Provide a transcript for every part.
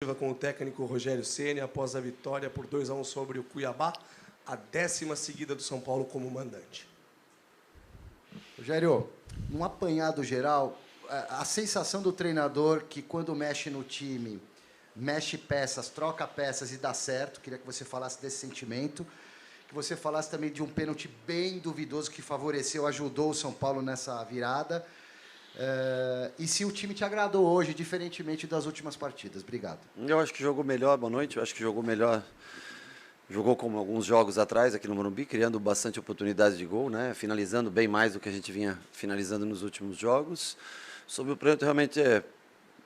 coletiva com o técnico Rogério Ceni após a vitória por 2-1 sobre o Cuiabá, a 10ª seguida do São Paulo como mandante. Rogério, num apanhado geral, a sensação do treinador que quando mexe no time, mexe peças, troca peças e dá certo, queria que você falasse desse sentimento, que você falasse também de um pênalti bem duvidoso que favoreceu, ajudou o São Paulo nessa virada, e se o time te agradou hoje, diferentemente das últimas partidas. Obrigado. Eu acho que jogou melhor, boa noite, eu acho que jogou melhor, jogou como alguns jogos atrás aqui no Morumbi, criando bastante oportunidades de gol, né? Finalizando bem mais do que a gente vinha finalizando nos últimos jogos. Sobre o pênalti, realmente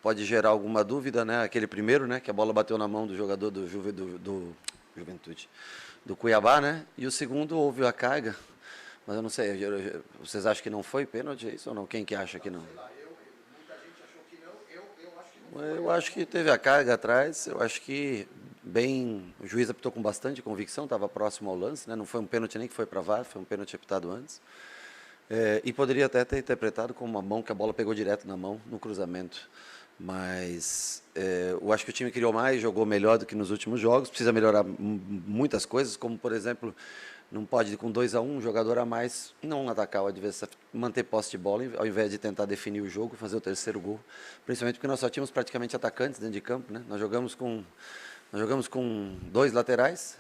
pode gerar alguma dúvida, né? Aquele primeiro, né? Que a bola bateu na mão do jogador do Juventude, do Cuiabá, né? E o segundo, houve a carga, mas eu não sei, vocês acham que não foi pênalti, é isso ou não? Quem que acha que não? Muita gente achou que não, eu acho que não. Eu acho que teve a carga atrás, eu acho que o juiz apitou com bastante convicção, estava próximo ao lance, né? Não foi um pênalti nem que foi para VAR, foi um pênalti apitado antes. E poderia até ter interpretado como uma mão, que a bola pegou direto na mão, no cruzamento. Mas eu acho que o time criou mais, jogou melhor do que nos últimos jogos, precisa melhorar muitas coisas, como, por exemplo, não pode, com 2-1, um jogador a mais, não atacar o adversário, manter posse de bola, ao invés de tentar definir o jogo, fazer o terceiro gol. Principalmente porque nós só tínhamos praticamente atacantes dentro de campo, né? Nós jogamos com 2 laterais,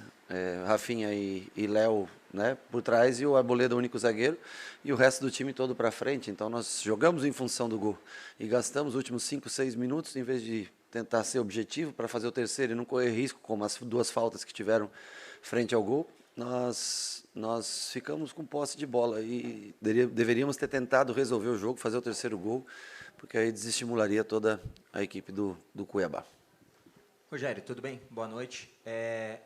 Rafinha e Léo, né, por trás, e o Arboleda, o único zagueiro, e o resto do time todo para frente. Então nós jogamos em função do gol e gastamos os últimos 5, 6 minutos, em vez de tentar ser objetivo para fazer o terceiro e não correr risco, como as 2 faltas que tiveram frente ao gol, nós ficamos com posse de bola e deveríamos ter tentado resolver o jogo, fazer o terceiro gol, porque aí desestimularia toda a equipe do Cuiabá. Rogério, tudo bem? Boa noite.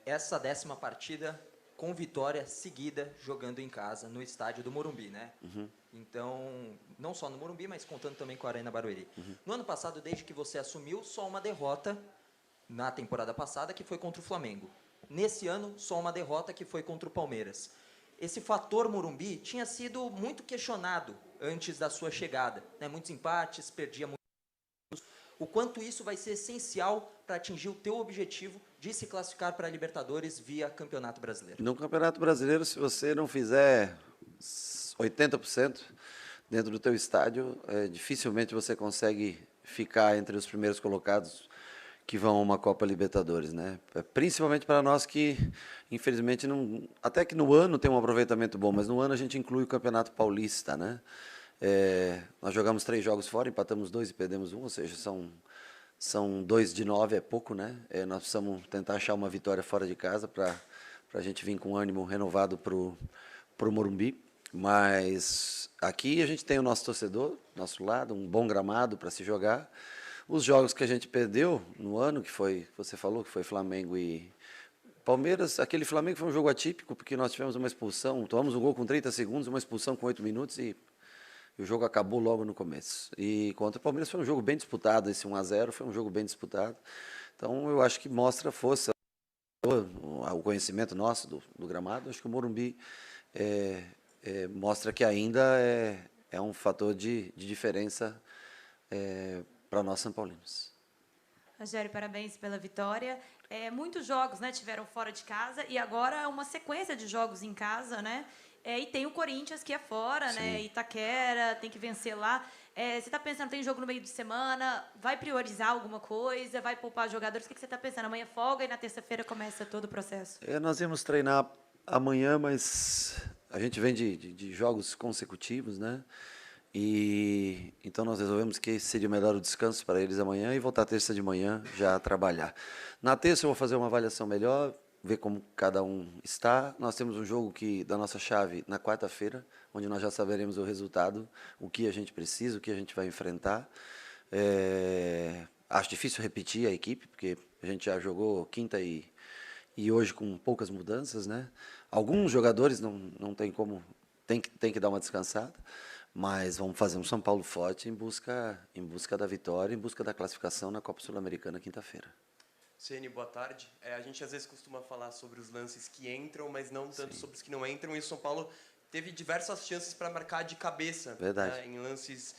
Essa 10ª partida com vitória seguida jogando em casa no estádio do Morumbi, né? Uhum. Então, não só no Morumbi, mas contando também com a Arena Barueri. Uhum. No ano passado, desde que você assumiu, só uma derrota na temporada passada, que foi contra o Flamengo. Nesse ano, só uma derrota, que foi contra o Palmeiras. Esse fator Morumbi tinha sido muito questionado antes da sua chegada, né? Muitos empates, perdia muito. O quanto isso vai ser essencial para atingir o teu objetivo de se classificar para a Libertadores via Campeonato Brasileiro? No Campeonato Brasileiro, se você não fizer 80% dentro do teu estádio, dificilmente você consegue ficar entre os primeiros colocados que vão a uma Copa Libertadores, né? Principalmente para nós que, infelizmente, não, até que no ano tem um aproveitamento bom, mas no ano a gente inclui o Campeonato Paulista, né? Nós jogamos 3 jogos fora, empatamos 2 e perdemos 1, ou seja, são 2 de 9, é pouco, né? Nós precisamos tentar achar uma vitória fora de casa para a gente vir com ânimo renovado para o Morumbi. Mas aqui a gente tem o nosso torcedor, nosso lado, um bom gramado para se jogar. Os jogos que a gente perdeu no ano, que foi, você falou, que foi Flamengo e Palmeiras, aquele Flamengo foi um jogo atípico, porque nós tivemos uma expulsão, tomamos um gol com 30 segundos, uma expulsão com 8 minutos e o jogo acabou logo no começo. E contra o Palmeiras foi um jogo bem disputado, esse 1-0 foi um jogo bem disputado. Então eu acho que mostra a força, o conhecimento nosso do gramado. Acho que o Morumbi mostra que ainda é um fator de diferença para nós São Paulinos. Rogério, parabéns pela vitória. Muitos jogos, né, tiveram fora de casa e agora uma sequência de jogos em casa, né? E tem o Corinthians, que é fora, Sim. né? Itaquera, tem que vencer lá. Você está pensando, tem jogo no meio de semana, vai priorizar alguma coisa, vai poupar jogadores? O que você está pensando? Amanhã folga e na terça-feira começa todo o processo? Nós íamos treinar amanhã, mas a gente vem de jogos consecutivos, né? E então nós resolvemos que seria melhor o descanso para eles amanhã e voltar terça de manhã já a trabalhar. Na terça eu vou fazer uma avaliação melhor, ver como cada um está. Nós temos um jogo da nossa chave na quarta-feira, onde nós já saberemos o resultado, o que a gente precisa, o que a gente vai enfrentar. Acho difícil repetir a equipe, porque a gente já jogou quinta e hoje com poucas mudanças, né? Alguns jogadores não tem como, tem que dar uma descansada. Mas vamos fazer um São Paulo forte em busca da vitória, em busca da classificação na Copa Sul-Americana quinta-feira. Ceni, boa tarde. A gente às vezes costuma falar sobre os lances que entram, mas não tanto sobre os que não entram. E o São Paulo teve diversas chances para marcar de cabeça. Verdade. Em lances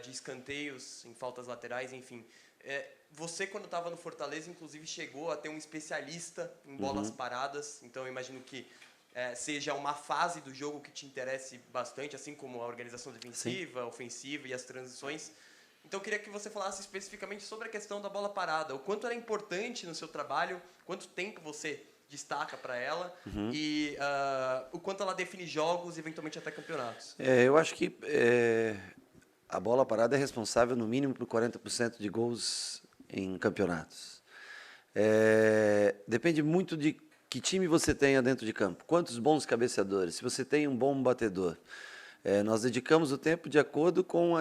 de escanteios, em faltas laterais, enfim. Você, quando estava no Fortaleza, inclusive, chegou a ter um especialista em bolas paradas. Então, eu imagino que seja uma fase do jogo que te interesse bastante, assim como a organização defensiva, ofensiva e as transições. Então, eu queria que você falasse especificamente sobre a questão da bola parada. O quanto ela é importante no seu trabalho, quanto tempo você destaca para ela e o quanto ela define jogos e, eventualmente, até campeonatos. Eu acho que a bola parada é responsável, no mínimo, por 40% de gols em campeonatos. Depende muito de que time você tenha dentro de campo, quantos bons cabeceadores, se você tem um bom batedor. Nós dedicamos o tempo de acordo com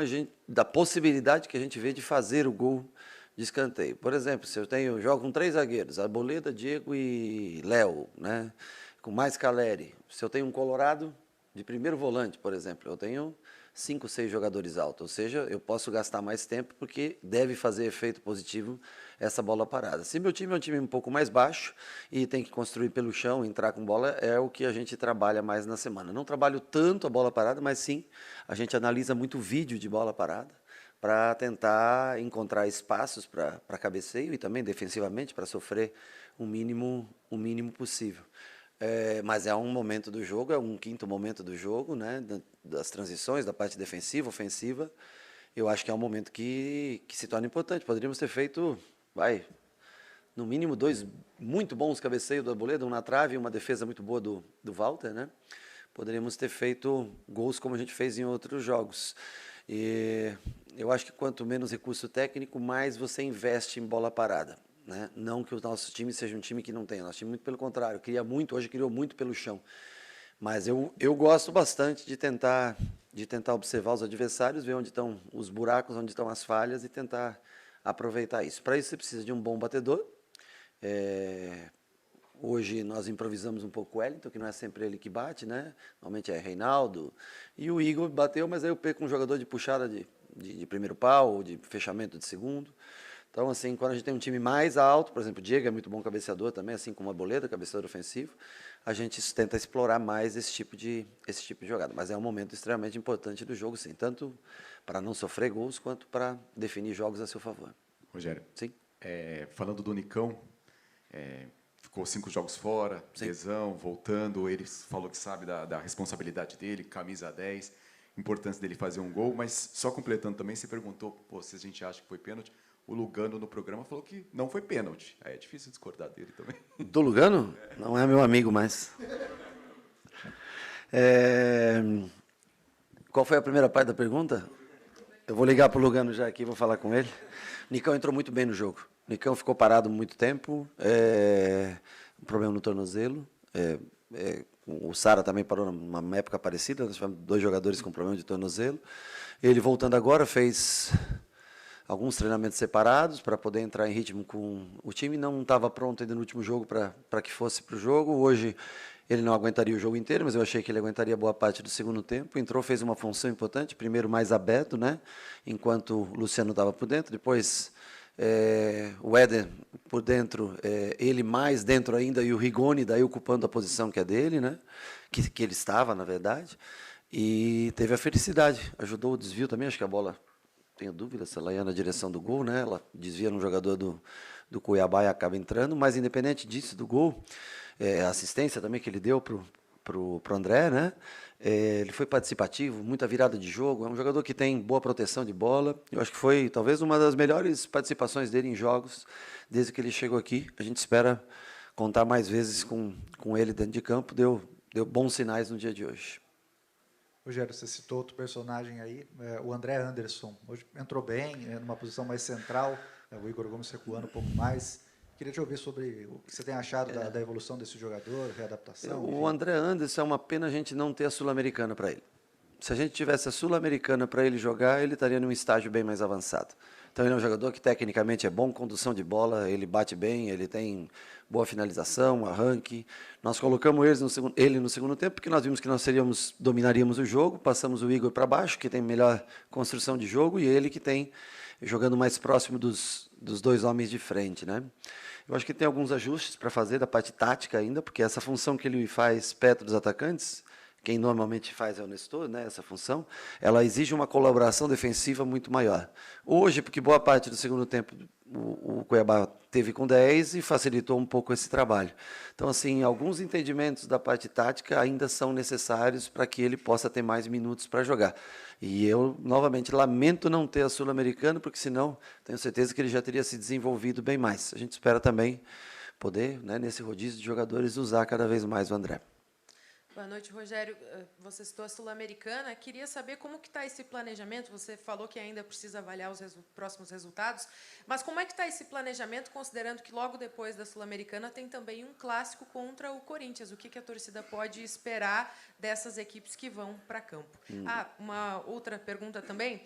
da possibilidade que a gente vê de fazer o gol de escanteio. Por exemplo, se eu jogo com 3 zagueiros, Arboleda, Diego e Léo, né? Com mais Caleri. Se eu tenho um Colorado de primeiro volante, por exemplo, eu tenho 5, 6 jogadores altos, ou seja, eu posso gastar mais tempo porque deve fazer efeito positivo essa bola parada. Se meu time é um time um pouco mais baixo e tem que construir pelo chão, entrar com bola, é o que a gente trabalha mais na semana. Não trabalho tanto a bola parada, mas sim, a gente analisa muito vídeo de bola parada para tentar encontrar espaços para cabeceio e também defensivamente para sofrer o mínimo possível. Mas é um momento do jogo, é um quinto momento do jogo, né, das transições, da parte defensiva, ofensiva. Eu acho que é um momento que se torna importante. Poderíamos ter feito, no mínimo 2 muito bons cabeceios do Arboleda, um na trave e uma defesa muito boa do Walter, né? Poderíamos ter feito gols como a gente fez em outros jogos. E eu acho que quanto menos recurso técnico, mais você investe em bola parada. Né? Não que o nosso time seja um time que não tenha, nosso time, muito pelo contrário, hoje criou muito pelo chão. Mas eu gosto bastante de tentar observar os adversários, ver onde estão os buracos, onde estão as falhas e tentar aproveitar isso. Para isso você precisa de um bom batedor. Hoje nós improvisamos um pouco o Wellington, que não é sempre ele que bate, né? Normalmente é Reinaldo. E o Igor bateu, mas aí eu perco um jogador de puxada de primeiro pau, ou de fechamento de segundo. Então, assim, quando a gente tem um time mais alto, por exemplo, o Diego é muito bom cabeceador também, assim como a Arboleda, cabeceador ofensivo, a gente tenta explorar mais esse tipo de jogada. Mas é um momento extremamente importante do jogo, sim, tanto para não sofrer gols, quanto para definir jogos a seu favor. Rogério, sim? Falando do Nicão, ficou 5 jogos fora, sim, lesão, voltando, ele falou que sabe da responsabilidade dele, camisa 10, importância dele fazer um gol, mas só completando também, você perguntou se a gente acha que foi pênalti. O Lugano, no programa, falou que não foi pênalti. É difícil discordar dele também. Do Lugano? Não é meu amigo mais. Qual foi a primeira parte da pergunta? Eu vou ligar para o Lugano já aqui, vou falar com ele. O Nicão entrou muito bem no jogo. O Nicão ficou parado muito tempo. Um problema no tornozelo. O Sara também parou numa época parecida. Nós tivemos 2 jogadores com problema de tornozelo. Ele, voltando agora, fez alguns treinamentos separados para poder entrar em ritmo com o time. Não estava pronto ainda no último jogo para que fosse para o jogo. Hoje ele não aguentaria o jogo inteiro, mas eu achei que ele aguentaria boa parte do segundo tempo. Entrou, fez uma função importante, primeiro mais aberto, né? Enquanto o Luciano estava por dentro. Depois o Éder por dentro, ele mais dentro ainda, e o Rigoni daí ocupando a posição que é dele, né? Que ele estava, na verdade. E teve a felicidade, ajudou o desvio também, acho que a bola... Tenho dúvida se ela ia na direção do gol, né? Ela desvia no jogador do Cuiabá e acaba entrando, mas independente disso, do gol, a assistência também que ele deu pro André, né? Ele foi participativo, muita virada de jogo, é um jogador que tem boa proteção de bola. Eu acho que foi talvez uma das melhores participações dele em jogos desde que ele chegou aqui. A gente espera contar mais vezes com ele dentro de campo, deu bons sinais no dia de hoje. Rogério, você citou outro personagem aí, o André Anderson. Hoje entrou bem, numa posição mais central, o Igor Gomes recuando um pouco mais. Queria te ouvir sobre o que você tem achado da evolução desse jogador, readaptação. O André Anderson, é uma pena a gente não ter a Sul-Americana para ele. Se a gente tivesse a Sul-Americana para ele jogar, ele estaria num estágio bem mais avançado. Então ele é um jogador que tecnicamente é bom, condução de bola, ele bate bem, ele tem boa finalização, arranque. Nós colocamos ele no segundo tempo porque nós vimos que nós dominaríamos o jogo, passamos o Igor para baixo, que tem melhor construção de jogo, e ele que tem jogando mais próximo dos 2 homens de frente, né? Eu acho que tem alguns ajustes para fazer da parte tática ainda, porque essa função que ele faz perto dos atacantes, quem normalmente faz é o Nestor, né, essa função, ela exige uma colaboração defensiva muito maior. Hoje, porque boa parte do segundo tempo o Cuiabá teve com 10 e facilitou um pouco esse trabalho. Então, assim, alguns entendimentos da parte tática ainda são necessários para que ele possa ter mais minutos para jogar. E eu, novamente, lamento não ter a Sul-Americana, porque senão tenho certeza que ele já teria se desenvolvido bem mais. A gente espera também poder, né, nesse rodízio de jogadores, usar cada vez mais o André. Boa noite, Rogério. Você citou a Sul-Americana. Queria saber como que está esse planejamento. Você falou que ainda precisa avaliar os próximos resultados, mas como é que está esse planejamento, considerando que logo depois da Sul-Americana tem também um clássico contra o Corinthians? O que a torcida pode esperar dessas equipes que vão para campo? Uma outra pergunta também.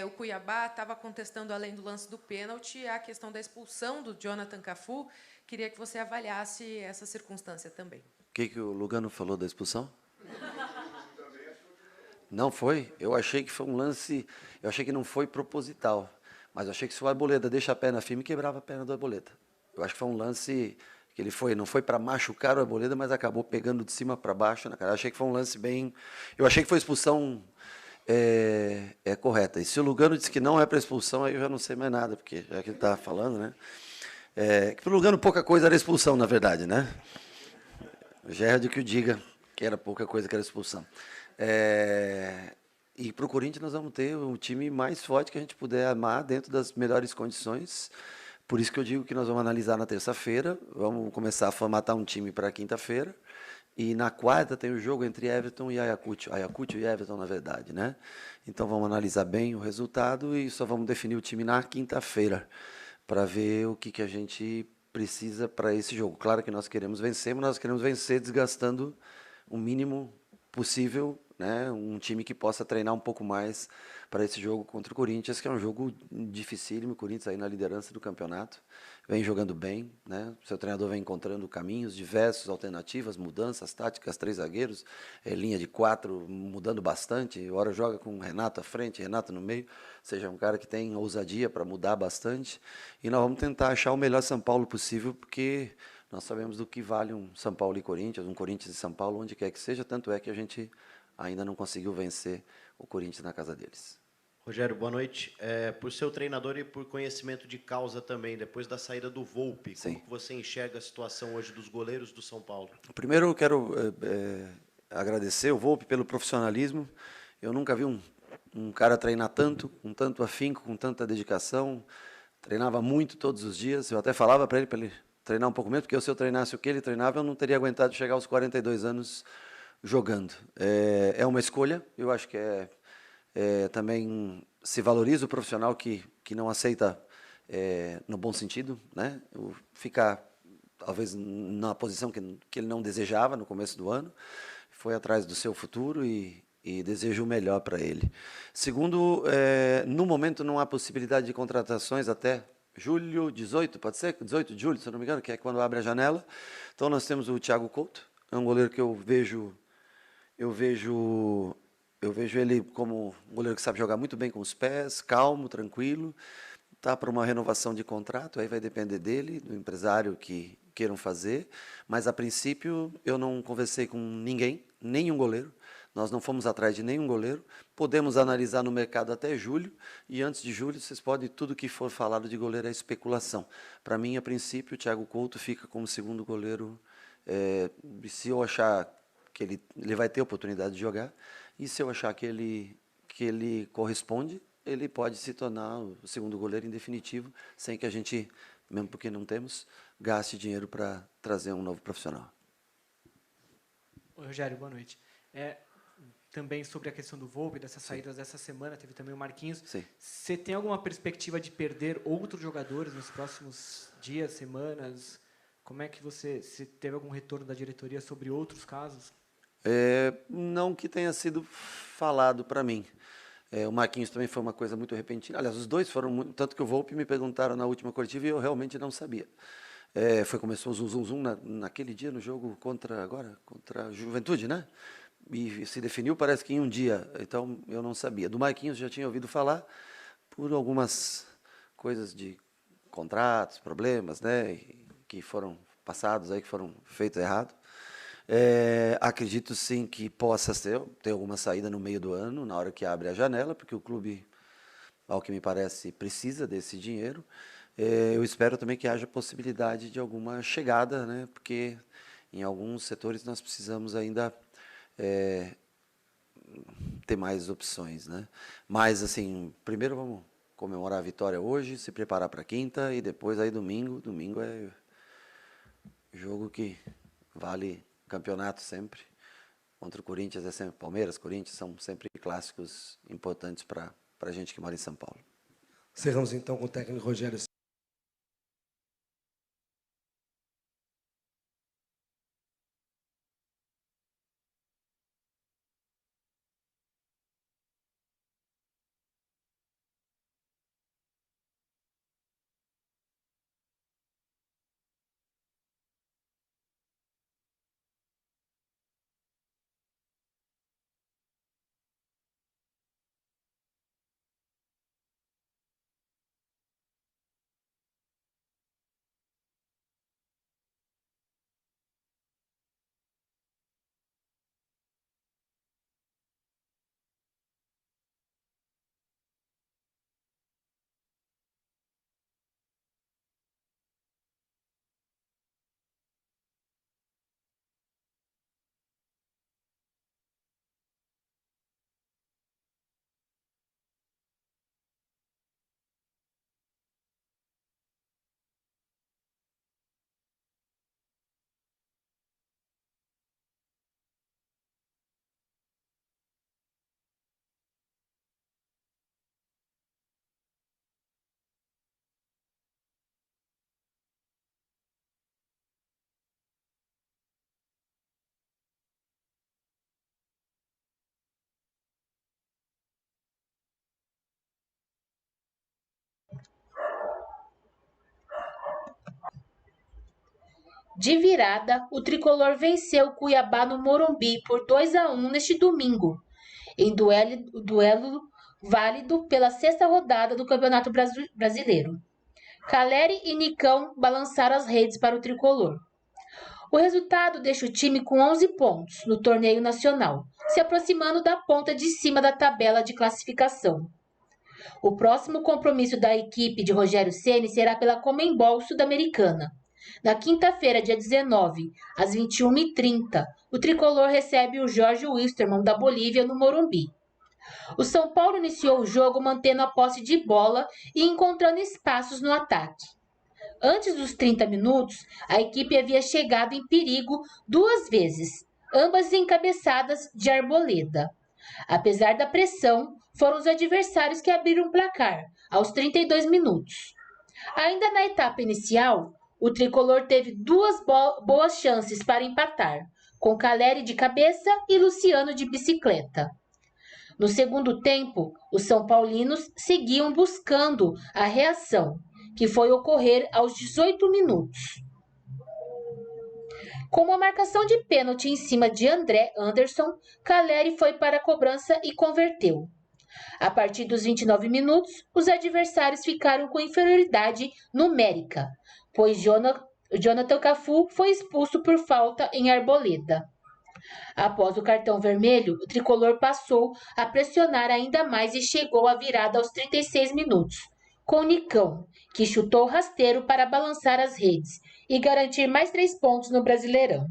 O Cuiabá estava contestando, além do lance do pênalti, a questão da expulsão do Jonathan Cafu. Queria que você avaliasse essa circunstância também. O que o Lugano falou da expulsão? Não foi? Eu achei que foi um lance... Eu achei que não foi proposital. Mas eu achei que se o Arboleda deixa a perna firme, quebrava a perna do Arboleda. Eu acho que foi um lance que ele foi... Não foi para machucar o Arboleda, mas acabou pegando de cima para baixo na cara. Eu achei que foi um lance bem... Eu achei que foi expulsão correta. E se o Lugano disse que não é para expulsão, aí eu já não sei mais nada, porque já que ele estava falando, né? Que para o Lugano pouca coisa era expulsão, na verdade, né? Gerard que o diga que era pouca coisa que era expulsão. E para o Corinthians nós vamos ter um time mais forte que a gente puder armar dentro das melhores condições. Por isso que eu digo que nós vamos analisar na terça-feira, vamos começar a formatar um time para quinta-feira. E na quarta tem o jogo entre Everton e Ayacucho. Ayacucho e Everton, na verdade, né? Então vamos analisar bem o resultado e só vamos definir o time na quinta-feira para ver o que a gente precisa para esse jogo. Claro que nós queremos vencer, mas nós queremos vencer desgastando o mínimo possível, né? Um time que possa treinar um pouco mais para esse jogo contra o Corinthians, que é um jogo dificílimo. O Corinthians aí na liderança do campeonato, vem jogando bem, né? O seu treinador vem encontrando caminhos diversos, alternativas, mudanças táticas, 3 zagueiros, linha de 4 mudando bastante. Hora joga com Renato à frente, Renato no meio, ou seja, um cara que tem ousadia para mudar bastante. E nós vamos tentar achar o melhor São Paulo possível, porque nós sabemos do que vale um São Paulo e Corinthians, um Corinthians e São Paulo, onde quer que seja, tanto é que a gente ainda não conseguiu vencer o Corinthians na casa deles. Rogério, boa noite. Por ser o treinador e por conhecimento de causa também, depois da saída do Volpi, Sim. como que você enxerga a situação hoje dos goleiros do São Paulo? Primeiro eu quero agradecer o Volpi pelo profissionalismo. Eu nunca vi um cara treinar tanto, com tanto afinco, com tanta dedicação. Treinava muito todos os dias. Eu até falava para ele treinar um pouco menos, porque se eu treinasse o que ele treinava, eu não teria aguentado chegar aos 42 anos jogando. É uma escolha, eu acho que também se valoriza o profissional que não aceita, no bom sentido, né? Ficar, talvez, na posição que ele não desejava no começo do ano, foi atrás do seu futuro e desejo o melhor para ele. Segundo, no momento não há possibilidade de contratações até julho 18, pode ser? 18 de julho, se eu não me engano, que é quando abre a janela. Então nós temos o Thiago Couto, é um goleiro que eu vejo ele como um goleiro que sabe jogar muito bem com os pés, calmo, tranquilo, está para uma renovação de contrato, aí vai depender dele, do empresário que queiram fazer, mas a princípio eu não conversei com ninguém, nenhum goleiro, nós não fomos atrás de nenhum goleiro, podemos analisar no mercado até julho, e antes de julho vocês podem, tudo que for falado de goleiro é especulação. Para mim, a princípio, o Thiago Couto fica como segundo goleiro, se eu achar que ele vai ter oportunidade de jogar, e se eu achar que ele corresponde, ele pode se tornar o segundo goleiro em definitivo, sem que a gente, mesmo porque não temos, gaste dinheiro para trazer um novo profissional. Oi, Rogério, boa noite. Também sobre a questão do Volpi, dessas saídas dessa semana, teve também o Marquinhos. Sim. Você tem alguma perspectiva de perder outros jogadores nos próximos dias, semanas? Como é que você teve algum retorno da diretoria sobre outros casos? Não que tenha sido falado para mim. O Marquinhos também foi uma coisa muito repentina. Aliás, os dois foram tanto que o Volpi me perguntaram na última coletiva e eu realmente não sabia. Começou o zum naquele dia no jogo contra a Juventude, né? E se definiu, parece que em um dia. Então, eu não sabia. Do Marquinhos já tinha ouvido falar por algumas coisas de contratos, problemas, né? Que foram passados aí, que foram feitos errado. Acredito sim que possa ter alguma saída no meio do ano, na hora que abre a janela, porque o clube, ao que me parece, precisa desse dinheiro. Eu espero também que haja possibilidade de alguma chegada, né? Porque em alguns setores nós precisamos ainda ter mais opções, né? Mas, assim, primeiro vamos comemorar a vitória hoje, se preparar para quinta e depois aí domingo. Domingo é jogo que vale campeonato sempre. Contra o Corinthians é sempre Palmeiras, Corinthians são sempre clássicos importantes para a gente que mora em São Paulo. Cerramos então com o técnico Rogério. De virada, o tricolor venceu o Cuiabá no Morumbi por 2-1 neste domingo, em duelo válido pela sexta rodada do Campeonato Brasileiro. Caleri e Nicão balançaram as redes para o tricolor. O resultado deixa o time com 11 pontos no torneio nacional, se aproximando da ponta de cima da tabela de classificação. O próximo compromisso da equipe de Rogério Ceni será pela Conmebol Sul-Americana. Na quinta-feira, dia 19, às 21h30, o tricolor recebe o Jorge Wilstermann da Bolívia no Morumbi. O São Paulo iniciou o jogo mantendo a posse de bola e encontrando espaços no ataque. Antes dos 30 minutos, a equipe havia chegado em perigo 2 vezes, ambas encabeçadas de Arboleda. Apesar da pressão, foram os adversários que abriram o placar, aos 32 minutos. Ainda na etapa inicial, o tricolor teve 2 boas chances para empatar, com Caleri de cabeça e Luciano de bicicleta. No segundo tempo, os São Paulinos seguiam buscando a reação, que foi ocorrer aos 18 minutos. Com uma marcação de pênalti em cima de André Anderson, Caleri foi para a cobrança e converteu. A partir dos 29 minutos, os adversários ficaram com inferioridade numérica, pois Jonathan Cafu foi expulso por falta em Arboleda. Após o cartão vermelho, o tricolor passou a pressionar ainda mais e chegou à virada aos 36 minutos, com Nicão, que chutou rasteiro para balançar as redes e garantir mais 3 pontos no Brasileirão.